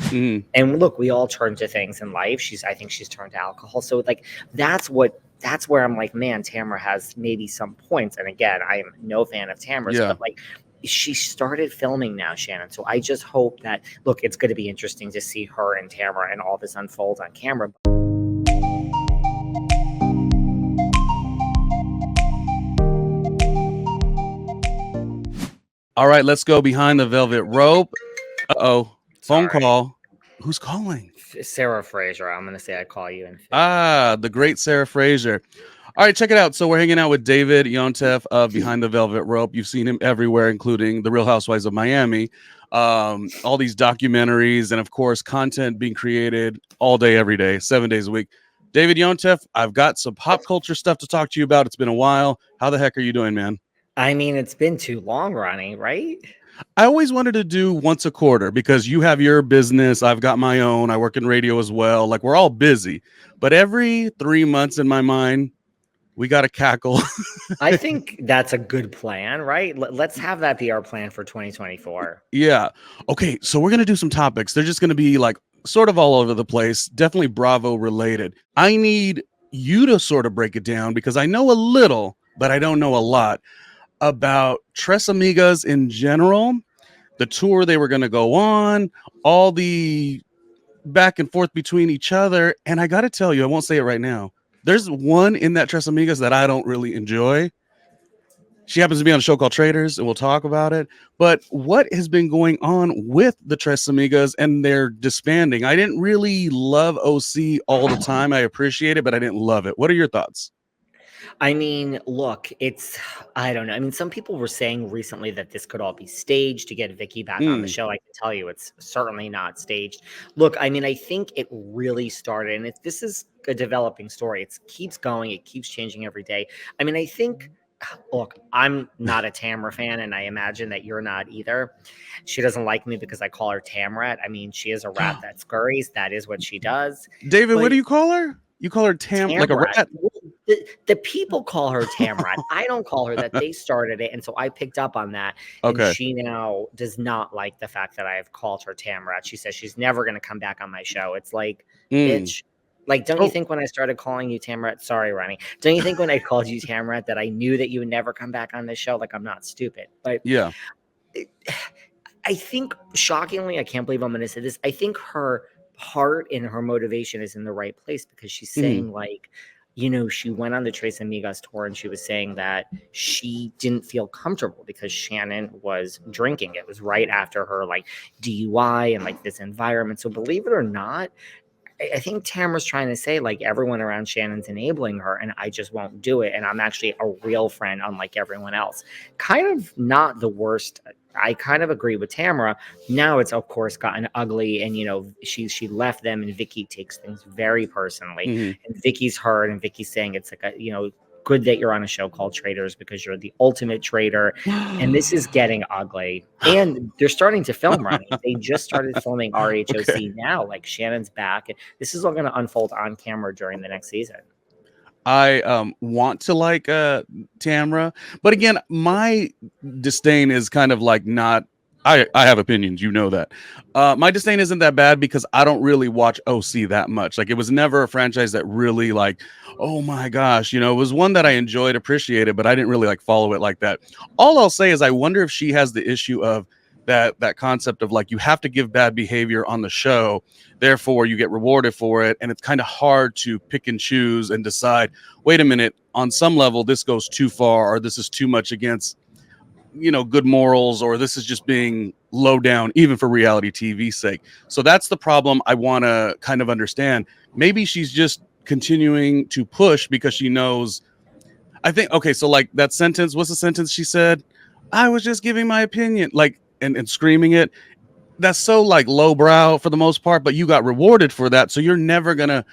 Mhm. And look, we all turn to things in life. I think she's turned to alcohol. So like that's where I'm like, man, Tamara has maybe some points. And again, I am no fan of Tamara's, Yeah. but like she started filming now, Shannon. So I just hope that look, it's going to be interesting to see her and Tamara and all this unfold on camera. All right, let's go behind the velvet rope. Uh-oh. Phone Sorry, call. Who's calling? Sarah Fraser. I'm going to say I call you in 50. The great Sarah Fraser. All right, check it out. So we're hanging out with David Yontef of Behind the Velvet Rope. You've seen him everywhere, including The Real Housewives of Miami, all these documentaries, and of course, content being created all day, every day, 7 days a week. David Yontef, I've got some pop culture stuff to talk to you about. It's been a while. How the heck are you doing, man? I mean, it's been too long, Ronnie, right? I always wanted to do once a quarter because you have your business. I've got my own. I work in radio as well. Like we're all busy. But every 3 months in my mind, we got to cackle. I think that's a good plan, right? Let's have that be our plan for 2024. Yeah. Okay. So we're going to do some topics. They're just going to be like sort of all over the place, definitely Bravo related. I need you to sort of break it down because I know a little, but I don't know a lot about Tres Amigas in general, the tour they were going to go on, all the back and forth between each other. And I got to tell you, I won't say it right now. There's one in that Tres Amigas that I don't really enjoy. She happens to be on a show called Traders, and we'll talk about it. But what has been going on with the Tres Amigas and their disbanding? I didn't really love OC all the time. I appreciate it, but I didn't love it. What are your thoughts? I mean, look, I don't know. I mean, some people were saying recently that this could all be staged to get Vicky back on the Mm, show. I can tell you it's certainly not staged. Look, I mean, I think it really started, and this is a developing story. It keeps going, it keeps changing every day. I mean, I think. Look, I'm not a Tamara fan, and I imagine that you're not either. She doesn't like me because I call her Tamrat. I mean, she is a rat that scurries. That is what she does. David, what But do you call her? You call her like a Tamrat. rat? Well, the people call her Tamrat. I don't call her that. They started it, and so I picked up on that. And Okay. she now does not like the fact that I have called her Tamrat. She says she's never going to come back on my show. It's like, Mm. bitch. Like, don't you Oh, think when I started calling you Tamrat? Sorry, Ronnie. Don't you think when I called you Tamrat that I knew that you would never come back on this show? Like, I'm not stupid, but yeah. I think shockingly, I can't believe I'm going to say this. I think her heart and her motivation is in the right place because she's Mm, saying like, she went on the Tres Amigas tour and she was saying that she didn't feel comfortable because Shannon was drinking. It was right after her like DUI and like this environment. So believe it or not, I think Tamara's trying to say like everyone around Shannon's enabling her, and I just won't do it. And I'm actually a real friend, unlike everyone else. Kind of not the worst. I kind of agree with Tamara. Now it's of course gotten ugly, and she left them, and Vicky takes things very personally. mhm. And Vicky's hurt, and Vicky's saying it's like good that you're on a show called Traders because you're the ultimate traitor. And this is getting ugly. And they're starting to film Ronnie. They just started filming Okay. RHOC now. Like Shannon's back. This is all going to unfold on camera during the next season. I want to like Tamra, but again, my disdain is kind of like not. I have opinions, you know that. My disdain isn't that bad because I don't really watch OC that much. Like it was never a franchise that really like, oh my gosh, it was one that I enjoyed, appreciated, but I didn't really like follow it like that. All I'll say is I wonder if she has the issue of that concept of like you have to give bad behavior on the show, therefore you get rewarded for it, and it's kind of hard to pick and choose and decide, wait a minute, on some level this goes too far or this is too much against good morals, or this is just being low down even for reality TV's sake. So that's the problem I want to kind of understand. Maybe she's just continuing to push because she knows. I think, okay, so like that sentence, what's the sentence she said? I was just giving my opinion, like, and screaming it. That's so like lowbrow for the most part, but you got rewarded for that. So you're never going to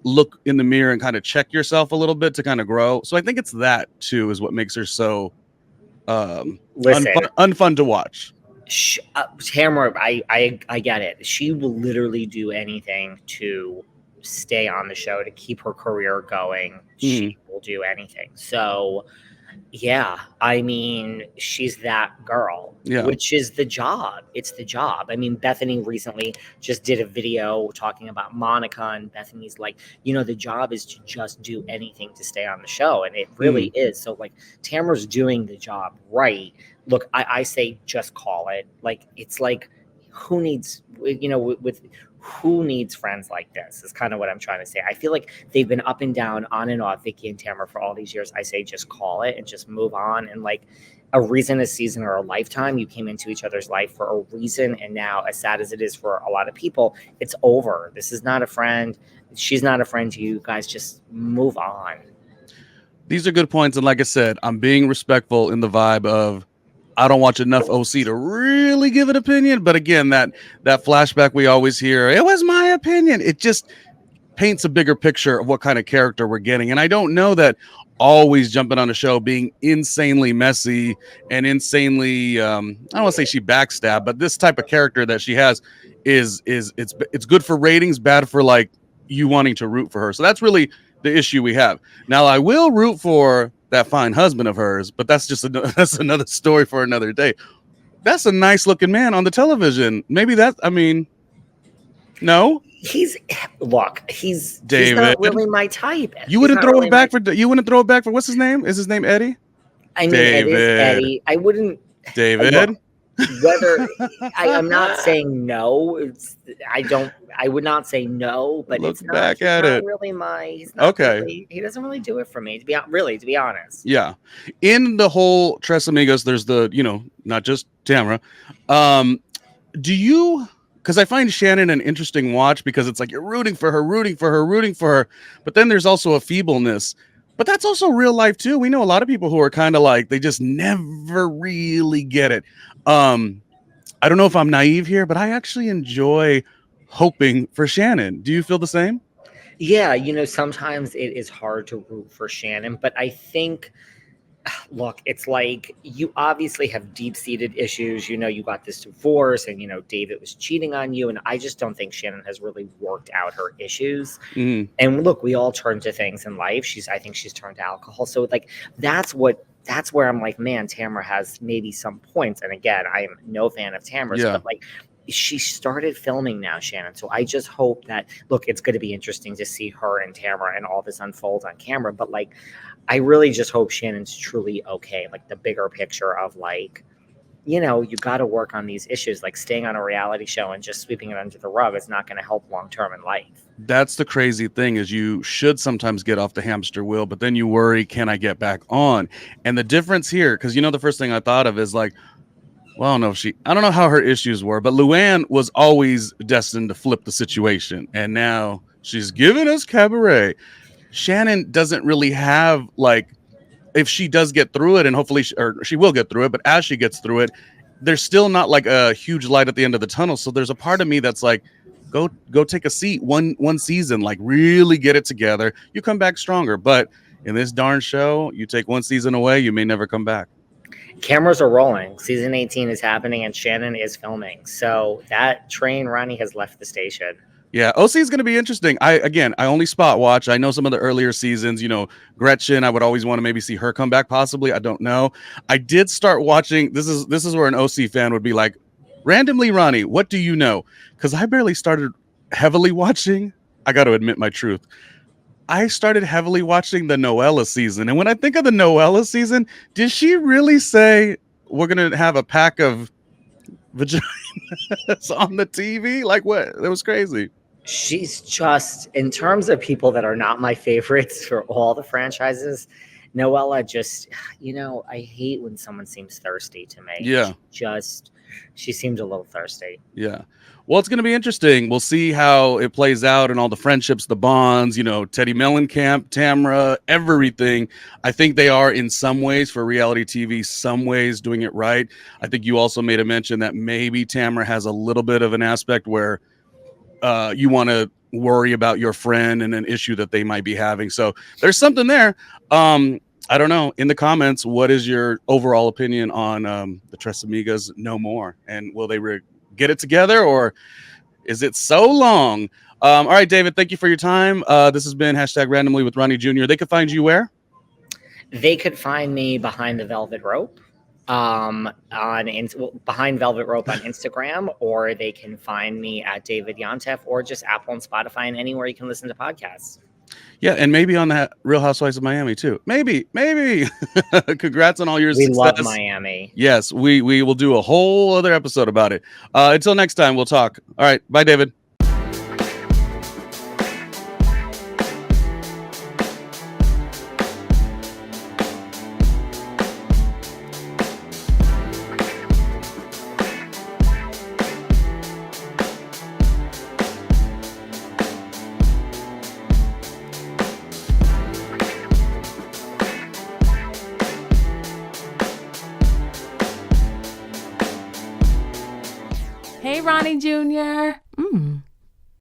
look in the mirror and kind of check yourself a little bit to kind of grow. So I think it's that too is what makes her so Listen, unfun to watch. Tamara, I get it. She will literally do anything to stay on the show to keep her career going. Mhm. She will do anything. So Yeah, I mean, she's that girl, Yeah. which is the job. It's the job. I mean, Bethany recently just did a video talking about Monica, and Bethany's like, the job is to just do anything to stay on the show, and it really Mhm. is. So, like, Tamara's doing the job right. Look, I say just call it. Like, it's like, who needs, with who needs friends like this is kind of what I'm trying to say. I feel like they've been up and down, on and off, Vicky and Tamara, for all these years. I say just call it and just move on. And like, a reason, a season, or a lifetime, you came into each other's life for a reason. And now, as sad as it is for a lot of people, it's over. This is not a friend. She's not a friend to you guys. Just move on. These are good points, and like I said, I'm being respectful in the vibe of I don't watch enough OC to really give an opinion. But again, that flashback we always hear, it was my opinion. It just paints a bigger picture of what kind of character we're getting. And I don't know that always jumping on a show being insanely messy and insanely I don't want to say she backstabbed, but this type of character that she has is it's good for ratings, bad for like you wanting to root for her. So that's really the issue we have. Now I will root for that fine husband of hers, but that's just that's another story for another day. That's a nice looking man on the television. Maybe that, I mean, no, He's Look, he's not David. really my type. You He's wouldn't not throw really it my. back for you wouldn't throw it back for what's his name? Is his name Eddie? I mean, it is David. Eddie. I wouldn't. Look, David. whether I'm not saying no. I don't. I would not say no, but Look it's not. back He's at not it. really my. He's not Okay. really. He doesn't really do it for me. To be honest. Yeah. In the whole Tres Amigos, there's the, not just Tamara. Um, do you because I find Shannon an interesting watch because it's like you're rooting for her, rooting for her, rooting for her, but then there's also a feebleness. But that's also real life too. We know a lot of people who are kind of like they just never really get it. Um, I don't know if I'm naive here, but I actually enjoy hoping for Shannon. Do you feel the same? Yeah, sometimes it is hard to root for Shannon, but I think, look, it's like you obviously have deep-seated issues. You got this divorce, and David was cheating on you, and I just don't think Shannon has really worked out her issues. Mm, And look, we all turn to things in life. I think she's turned to alcohol. So like that's where I'm like, man, Tamara has maybe some points. And again, I am no fan of Tamara's, yeah. but like, she started filming now, Shannon. So I just hope that, look, it's going to be interesting to see her and Tamara and all this unfold on camera. But like, I really just hope Shannon's truly okay. Like the bigger picture of like, you got to work on these issues. Like staying on a reality show and just sweeping it under the rug is not going to help long term in life. That's the crazy thing is you should sometimes get off the hamster wheel, but then you worry, can I get back on? And the difference here, because the first thing I thought of is like, well, I don't know how her issues were, but Luann was always destined to flip the situation. And now she's giving us cabaret. Shannon doesn't really have like, if she does get through it, and hopefully she will get through it, but as she gets through it, there's still not like a huge light at the end of the tunnel. So there's a part of me that's like, go take a seat one season, like really get it together. You come back stronger. But in this darn show, you take one season away, you may never come back. Cameras are rolling. Season 18 is happening and Shannon is filming. So that train, Ronnie, has left the station. Yeah, OC is going to be interesting. I only spot watch. I know some of the earlier seasons, Gretchen, I would always want to maybe see her come back possibly. I don't know. I did start watching. This is where an OC fan would be like, randomly, Ronnie, what do you know? Because I barely started heavily watching. I got to admit my truth. I started heavily watching the Noella season. And when I think of the Noella season, did she really say we're going to have a pack of vaginas on the TV? Like what? That was crazy. She's just, in terms of people that are not my favorites for all the franchises, Noella just, I hate when someone seems thirsty to me. Yeah. She seemed a little thirsty. Yeah. Well, it's going to be interesting. We'll see how it plays out and all the friendships, the bonds, Teddy Mellencamp, Tamara, everything. I think they are in some ways for reality TV, some ways doing it right. I think you also made a mention that maybe Tamara has a little bit of an aspect where you want to worry about your friend and an issue that they might be having. So there's something there. I don't know. In the comments, what is your overall opinion on the Tres Amigas No More? And will they get it together, or is it so long? All right, David, thank you for your time. This has been #randomly with Ronnie Jr. They can find you where? They could find me behind the velvet rope behind velvet rope on Instagram, or they can find me at David Yontef, or just Apple and Spotify and anywhere you can listen to podcasts. Yeah, and maybe on that Real Housewives of Miami too. Maybe. Congrats on all your We love success. Miami. Yes, we will do a whole other episode about it. Until next time, we'll talk. All right, bye, David. Hey, Ronnie Jr.